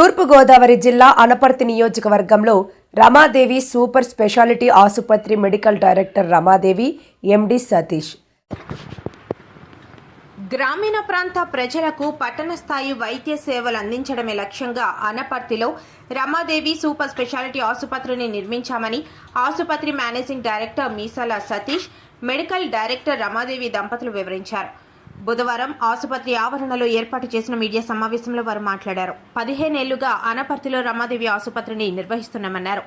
తూర్పు గోదావరి జిల్లా అనపర్తి నియోజకవర్గంలో రమాదేవి సూపర్ స్పెషాలిటీ ఆసుపత్రి మెడికల్ డైరెక్టర్ రమాదేవి, ఎండి సతీష్. గ్రామీణ ప్రాంత ప్రజలకు పట్టణ స్థాయి వైద్య సేవలు అందించడమే లక్ష్యంగా అనపర్తిలో రమాదేవి సూపర్ స్పెషాలిటీ ఆసుపత్రిని నిర్మించామని ఆసుపత్రి మేనేజింగ్ డైరెక్టర్ మీసాల సతీష్, మెడికల్ డైరెక్టర్ రమాదేవి దంపతులు వివరించారు. బుధవారం ఆసుపత్రి ఆవరణలో ఏర్పాటు చేసిన మీడియా సమావేశంలో వారు మాట్లాడారు. 15 ఏళ్లుగా అనపర్తిలో రమాదేవి ఆసుపత్రిని నిర్వహిస్తున్నామన్నారు.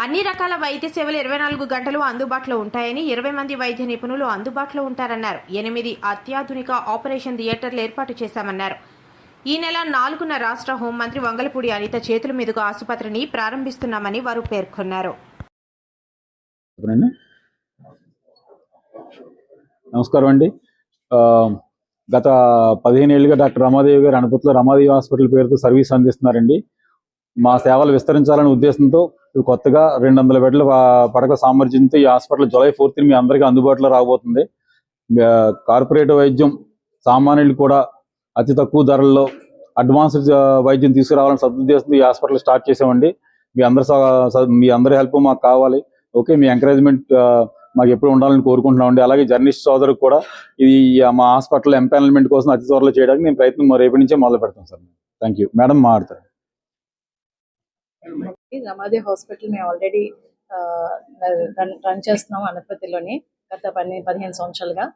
అన్ని రకాల వైద్య సేవలు 24 గంటలు అందుబాటులో ఉంటాయని, 20 మంది వైద్య నిపుణులు అందుబాటులో ఉంటారన్నారు. 8 అత్యాధునిక ఆపరేషన్ థియేటర్లు ఏర్పాటు చేశామన్నారు. ఈ నెల 4న రాష్ట్ర హోంమంత్రి వంగలపూడి అనిత చేతుల మీదుగా ఆసుపత్రిని ప్రారంభిస్తున్నామని వారు పేర్కొన్నారు. నమస్కారం అండి. గత 15 ఏళ్ళుగా డాక్టర్ రమాదేవి గారు అనపర్తిలో రమాదేవి హాస్పిటల్ పేరుతో సర్వీస్ అందిస్తున్నారండి. మా సేవలు విస్తరించాలనే ఉద్దేశంతో కొత్తగా 200 బెడ్ల పడక సామర్థ్యంతో ఈ హాస్పిటల్ జూలై 4th మీ అందరికీ అందుబాటులో రాబోతుంది. కార్పొరేట్ వైద్యం సామాన్యులు కూడా అతి తక్కువ ధరల్లో అడ్వాన్స్డ్ వైద్యం తీసుకురావాలని సదుద్దేశంతో ఈ హాస్పిటల్ స్టార్ట్ చేసామండి. మీ అందరి హెల్ప్ మాకు కావాలి. ఓకే, మీ ఎంకరేజ్మెంట్ మాకు ఎప్పుడు ఉండాలని కోరుకుంటున్నామండి. అలాగే జర్నలిస్ట్ సోదరుకు కూడా ఇది మా హాస్పిటల్ ఎంపానల్మెంట్ కోసం అతి త్వరలో చేయడానికి నేను ప్రయత్నం రేపటి నుంచే మొదలు పెడతాం సార్. Thank you. మేడం మాట్లాడతారు. రమాదేవి హాస్పిటల్ మేము ఆల్రెడీ రన్ చేస్తున్నాం అనపర్తిలోని గత 15 సంవత్సరాలుగా.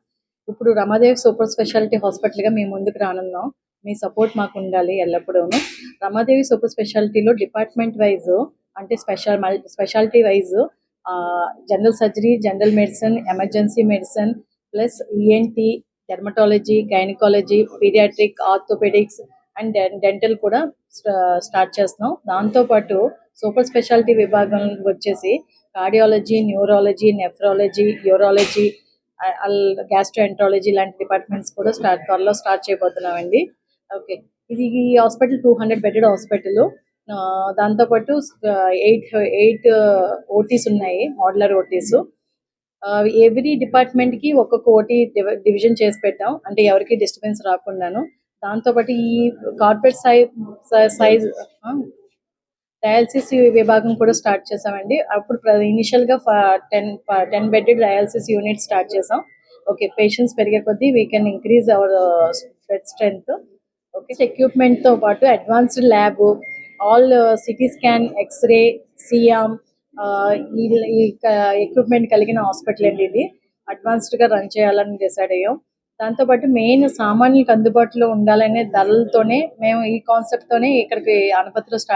ఇప్పుడు రమాదేవి సూపర్ స్పెషాలిటీ హాస్పిటల్గా మేము ముందుకు రానున్నాం. మీ సపోర్ట్ మాకు ఉండాలి ఎల్లప్పుడూను. రమాదేవి సూపర్ స్పెషాలిటీలో డిపార్ట్మెంట్ వైజ్ అంటే speciality wise general surgery, general medicine, emergency medicine plus ENT, dermatology, gynaecology, paediatric, orthopaedics and dental కూడా స్టార్ట్ చేస్తున్నాం. దాంతోపాటు సూపర్ స్పెషాలిటీ విభాగం వచ్చేసి cardiology, neurology, nephrology, urology, gastroenterology లాంటి డిపార్ట్మెంట్స్ కూడా త్వరలో స్టార్ట్ చేయబోతున్నామండి. ఓకే, ఇది ఈ హాస్పిటల్ 200 బెడెడ్ హాస్పిటల్. దాంతోపాటు 8 ఓటీస్ ఉన్నాయి, మోడ్యులర్ ఓటీస్. ఎవ్రీ డిపార్ట్మెంట్కి ఒక్కొక్క ఓటీ డివిజన్ చేసి పెట్టాం, అంటే ఎవరికి డిస్టర్బెన్స్ రాకుండాను. దాంతోపాటు ఈ కార్పొరేట్ సైజ్ డయాలసిస్ విభాగం కూడా స్టార్ట్ చేసామండి. అప్పుడు ఇనిషియల్గా 10 బెడెడ్ డయాలసిస్ యూనిట్ స్టార్ట్ చేసాం. ఓకే, పేషెంట్స్ పెరిగే కొద్దీ we can increase our bed strength. Okay, ఎక్విప్మెంట్తో పాటు advanced lab, all CT scan, X ray, C arm ఈ ఎక్విప్మెంట్ కలిగిన హాస్పిటల్ అండి. ఇది అడ్వాన్స్డ్గా రన్ చేయాలని డిసైడ్ అయ్యాం. దాంతోపాటు మెయిన్ సామాన్యులకు అందుబాటులో ఉండాలనే ధరలతోనే మేము ఈ కాన్సెప్ట్తోనే ఇక్కడికి అనపర్తిలో స్టార్ట్